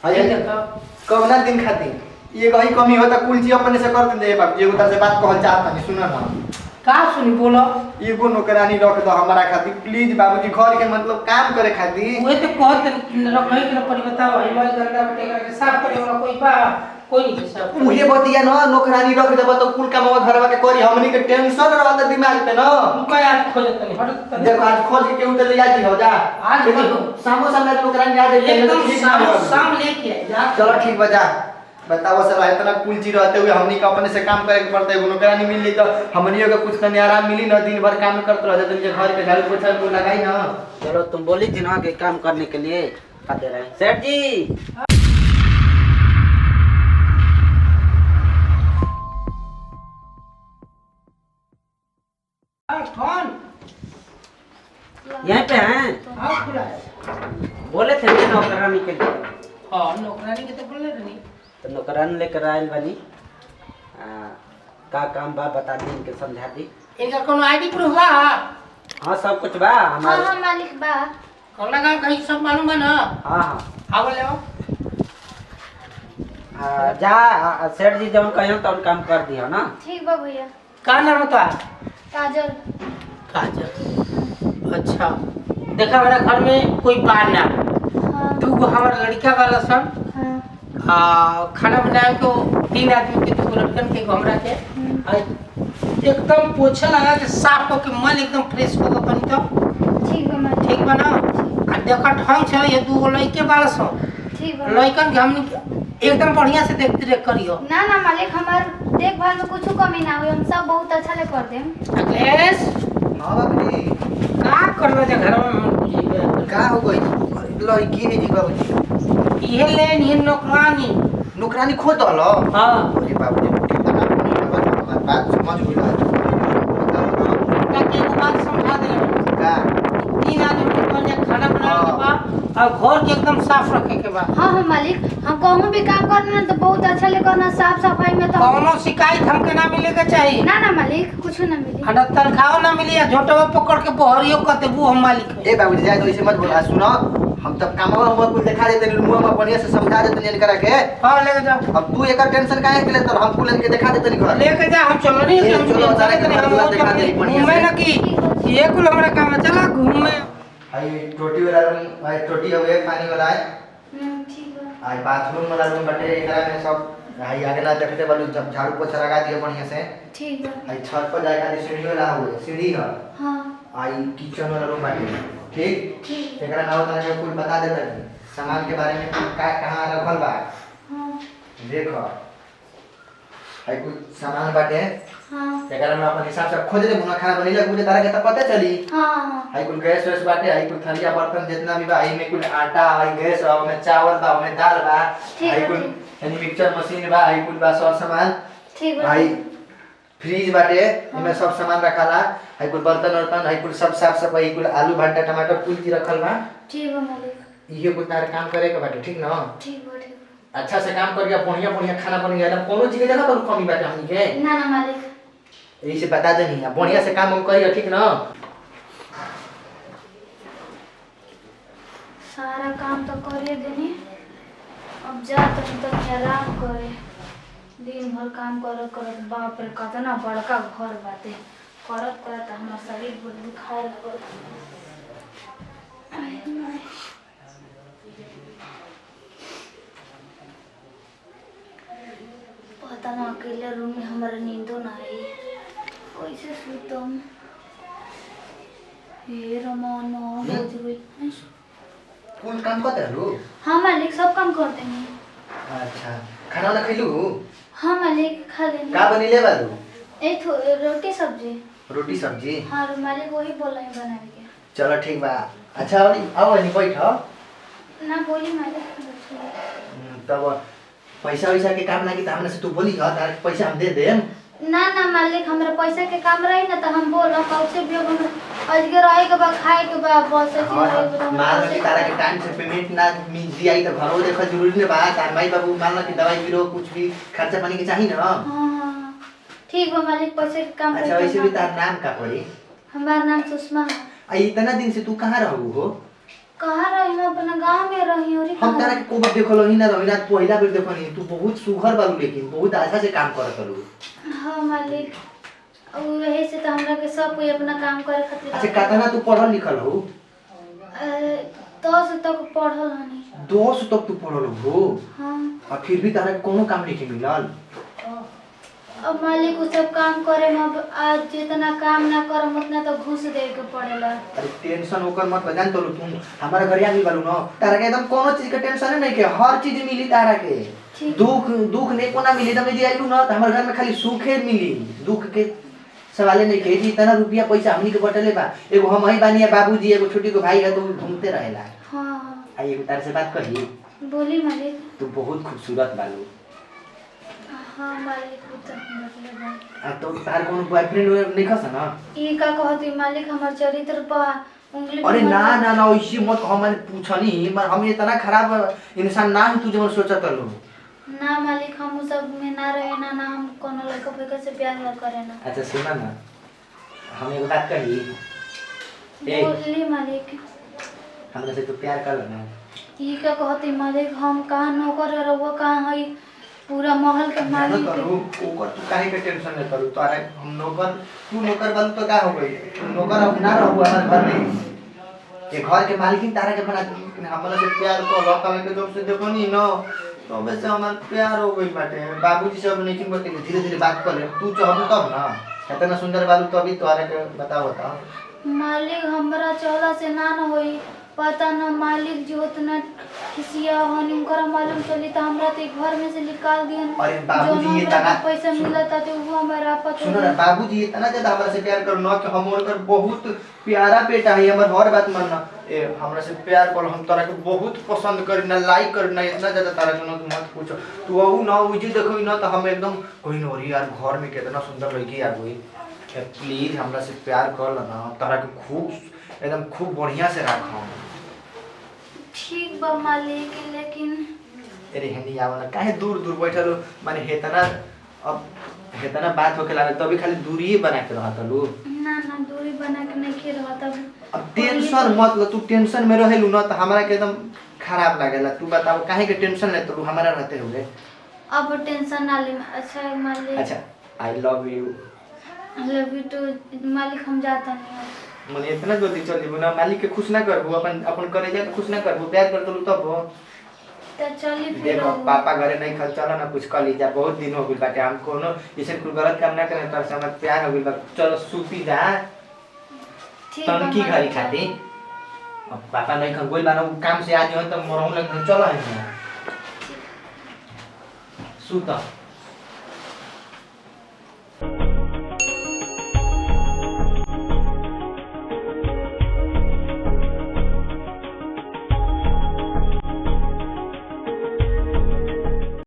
हाय कवना दिन खाती ये कहीं कमी होता कुल चीज अपने से कर दे बाबू एगो तरह से बात कहल चाहत नहीं सुन ना का सुनी बोलो एगो नौकरानी रख दो हमारा खातिर प्लीज बाबूजी घर के मतलब काम करे खातिर ओए तो कहत रखई के पड़ी बताओ ई मैं गंदा बटेगा के साफ करे वाला कोई बा कोई नहीं सब मुझे बतिया ना नौकरानी रख देबो तो कुल काम घरवा के करी हमनी के टेंशन रहत दिमाग पे ना उनका आज खोजत नहीं हटत देखो आज खोज के उधर ले जाती हो जा आज सामो सामने नौकरानी आ जाए एकदम शाम लेके जा चलो ठीक बजा बताओ सर इतना कुल चीज रहते हुए हमनी का अपने से काम करे के पड़ता है नौकरानी मिल ली तो हमनियों के कुछ तनी आराम मिली ना दिन भर काम करते रह जाते घर के झाड़ू पोछा को लगाई ना चलो तुम बोली थी ना कि काम करने के लिए आते रहे सेठ जी कौन यहीं पे हैं हां खुला है बोले थे ना नौकरानी के लिए हां नौकरानी के तो बोले नहीं तो नौकरानी लेकर आयल बनी का काम बा बता दी इनके समझा दी इनका कोनो आईडी प्रूफ बा हाँ सब कुछ बा हमारे हाँ मालिक बा कौन लगा कहीं सब मालूम है ना हाँ हाँ आओ ले आओ जा सेठ जी जब कहियो तो काम कर दियो ना ठीक बा भैया का नाम होता काजल काजल अच्छा देखा मेरा घर में कोई बार ना हाँ दूगो हमारा लड़का वाला सब हाँ खाना बनाए को 3 आदमी के 2 लड़कन के हमरा के आ, एकदम पोछा लगा के साफ हो के मन एकदम फ्रेश हो के बनी तो ठीक बा मालिक ठीक बना आ देखा ढंग से ये 2 लड़के वाला सब ठीक बा लड़कन के हमनी एकदम बढ़िया से देखते देख करियो ना ना मालिक हमार देखभाल में कुछ कमी ना हुई हम सब बहुत अच्छा ले कर देम अखिलेश हां बाबूजी का करना जा घर में मन बुझी का हो गई लड़की है जी बाबूजी ये लेन ये नौकरानी नौकरानी खोद दलो हां अरे बाबूजी कितना हमार बात समझ गइल का के बात समझा दे का 3 आदमी के बने खाना बनाने के बाद और घर के एकदम साफ रखे के बाद हाँ हाँ मालिक हम कहूँ भी काम करना तो बहुत अच्छा ले करना साफ सफाई में तो कौनो शिकायत हमके ना मिलेगा चाहिए ना ना मालिक कुछ ना मिली हना तनख्वाह ना मिली या झोटवा पकड़ के बहरियो करते वो हम मालिक है ए बाबूजी जाए तो ऐसे मत बोला सुनो हम तब कामवा हम कुछ दिखा देते मुंह में बढ़िया से समझा देते नहीं करा के हां लेके जाओ अब तू एक टेंशन काहे के लेत हम कुल के दिखा देते नहीं घर लेके जा हम चलो नहीं हम चलो, चले चलो, हम चलो, दिखा दे, बढ़िया घूमे से। ना कि ये कुल हमरा काम है, चला घूमे आई टोटी वाला रूम आई टोटी हो गए पानी वाला है ठीक बा आई बाथरूम वाला रूम बटे एकरा में सब आई आगे ना देखते बालू जब झाड़ू पोछा लगा दिए बढ़िया से ठीक बा आई छत पर जाए खाली सीढ़ी वाला हुए सीढ़ी है हाँ आई किचन वाला रूम बाटे ठीक ठीक एकरा नाम तना कुल बता देता सामान के बारे में का कहां रखल बा हाँ देखो आई कुछ सामान बाटे हाँ एकरा में अपन हिसाब से खोज ले मुना खाना बनेला मुझे तारा के तो पता चली हाँ हाँ आई कुल गैस वैस बाटे आई कुल थरिया बर्तन जितना भी बा आई में कुल आटा आई गैस बा में चावल बा में दाल बा ठीक आई है, कुल ठीक। यानी मिक्सचर मशीन बा आई कुल बा सब सामान ठीक बा आई फ्रिज बाटे इमे सब सामान रखाला आई कुल बर्तन वर्तन आई कुल सब साफ सफाई कुल आलू भाटा टमाटर कुल चीज रखल बा ठीक बा मालिक इहे कुल तार काम करे के बाटे ठीक ना ठीक बा अच्छा से काम करिया बढ़िया बढ़िया खाना बनिया ना कोनो चीज के जगह पर कमी बाटे हमनी के ना ना मालिक यही से बता देनी है बढ़िया से काम हम करिए ठीक ना सारा काम तो करे देनी अब जा तो आराम करे दिन भर काम करत करत बाप रे कितना बड़का घर बाटे करत करत हमार शरीर बहुत दुखाए लगल आय माय पता ना अकेले रूम में हमारा नींदो ना आई कैसे सुतम हे रमान बहुत गई कुल काम करते रहलू हाँ मालिक सब काम कर देंगे अच्छा खाना वाला खइलू हाँ मालिक खा लेंगे का बनिले बालू एक रोटी सब्जी रोटी सब्जी हाँ मालिक वही बोला है बनाने के चलो ठीक बा अच्छा आओ नहीं बैठ ना बोली मालिक तब पैसा वैसा के काम लागी त हमने से तू बोली ह तार पैसा हम दे देम ना ना मालिक हमरा पैसा के काम रही ना तो हम बोल कैसे भी हम अजगर रहे के बा खाए के बा बस मान लो तारा के टाइम से पेमेंट ना मिल जाई त घरो देख जरूरी ने बा तार माई बाबू मान लो कि दवाई बीरो कुछ भी खर्चा पानी के चाहिए ना हाँ ठीक बा मालिक पैसे के काम अच्छा वैसे भी तार नाम का पड़ी हमारा नाम सुषमा है आ इतना दिन से तू कहाँ रहू हो कहाँ रही मैं अपना गांव में रही और हम तारा के कोबर देखलो ही ना रही रात पहिला बेर देखनी तू बहुत सुघर बालू लेकिन बहुत अच्छा से काम करत रहू। हाँ मालिक वही से तो हमरा के सब कोई अपना काम करे खातिर अच्छा कातना तू पढ़ल लिखल हो? 10 तक पढ़ल हनी। 10 तक तू पढ़ल हो? हाँ और फिर भी तारा के कोनो काम नहीं मिलल? अब मालिक उ सब काम करे में अब आज जितना काम ना करम उतना तो घूस दे के पड़ेला। अरे टेंशन होकर मत जान तो तुम हमारा घर आ गई बालू ना तारा के एकदम कोनो चीज के टेंशन नहीं के हर चीज मिली तारा के। ठीक। दुख नहीं कोना मिली तब यदि आइलू ना तो हमारे घर में खाली सुखे मिली दुख के सवाले नहीं के जी इतना रुपया पैसा हमनी के बटले बा एगो हम ही बानी बाबूजी एगो छोटी को भाई है तो घूमते रहेला। हाँ आई एगो तार से बात कही बोली मालिक। तू बहुत खूबसूरत बालू। हाँ मालिक उ तो मतलब है। तो तार कोनो बॉयफ्रेंड नहीं खस ना? ई का कहती मालिक हमर चरित्र पर उंगली अरे ना ना ना ऐसे मत हम मैंने पूछनी मगर हम इतना खराब इंसान ना तू जो सोचत लो। ना मालिक हम उ सब में ना रहे ना हम कोनो लड़का फेंका से प्यार ना करे ना। अच्छा सुना ना हम एगो बात कही ए बोली मालिक। हमरा से तू प्यार कर ना? ई का कहती मालिक हम कहाँ नौकर है वो कहाँ है पूरा महल के ना मालिक करू ओकर तू काहे के टेंशन ले करू तारा हम नौकर तू नौकर बन तो का हो गई तू नौकर अब ना रहू हमारे घर में ये घर के मालिक तारा के बना हमरा से प्यार को लौका के जब से देखो नी न तो वैसे हमार प्यार हो गई बाटे बाबूजी सब नहीं कि बते धीरे धीरे बात कर ले तू चाहबू तब ना इतना सुंदर बालू तो अभी तोरा के बताओ मालिक हमरा चौला से ना न होई पता न मालिक जो उतना किसिया हन उनकर मालूम चली तो हमरा तो घर में से निकाल दियन। अरे बाबूजी ये तना पैसा मिलता तो वो हमारा पता सुनो ना बाबूजी इतना ज्यादा हमरा से प्यार करो ना कि हम और बहुत प्यारा बेटा है हमर हर बात मानना ए हमरा से प्यार कर हम तोरा के बहुत पसंद करी ना लाइक करी ना इतना ज्यादा तारा जो तू मत पूछो तू आऊ ना उजी देखो ना तो हम एकदम कोई नोरी यार घर में कितना सुंदर लड़की आ गई प्लीज हमरा से प्यार कर लेना तारा के खूब एकदम खूब बढ़िया से रखो। ठीक बा मालिक लेकिन अरे हनी आवना काहे दूर दूर बैठल माने हेतना अब हेतना बात होके लागे तभी खाली दूरी ही बना के रहत लो ना ना दूरी बना के नहीं के रहत अब टेंशन मत ल तू टेंशन में रहेलू ना तो हमरा के एकदम खराब लागेला तू बताओ काहे के टेंशन ले तू हमारा रहते होगे अब टेंशन ना ले। अच्छा मालिक। अच्छा I love you. I love you too मालिक हम जाता नहीं मने इतना जल्दी चल जेबू ना मालिक के खुश ना करबू अपन अपन करे जा खुश ना करबू प्यार कर दलू तब तो चली फिर देखो पापा घरे नहीं खल चलो ना कुछ कर ली जा बहुत दिन हो गइल बाटे हम कोनो ऐसे कोई गलत काम ना करे तर से हमरा प्यार हो गइल बा चलो सूती जा ठीक बा तन की घरी मालिक। खाती अब पापा नहीं खल गोइल बाना काम से आज हो त मरहु लग चलो है सूता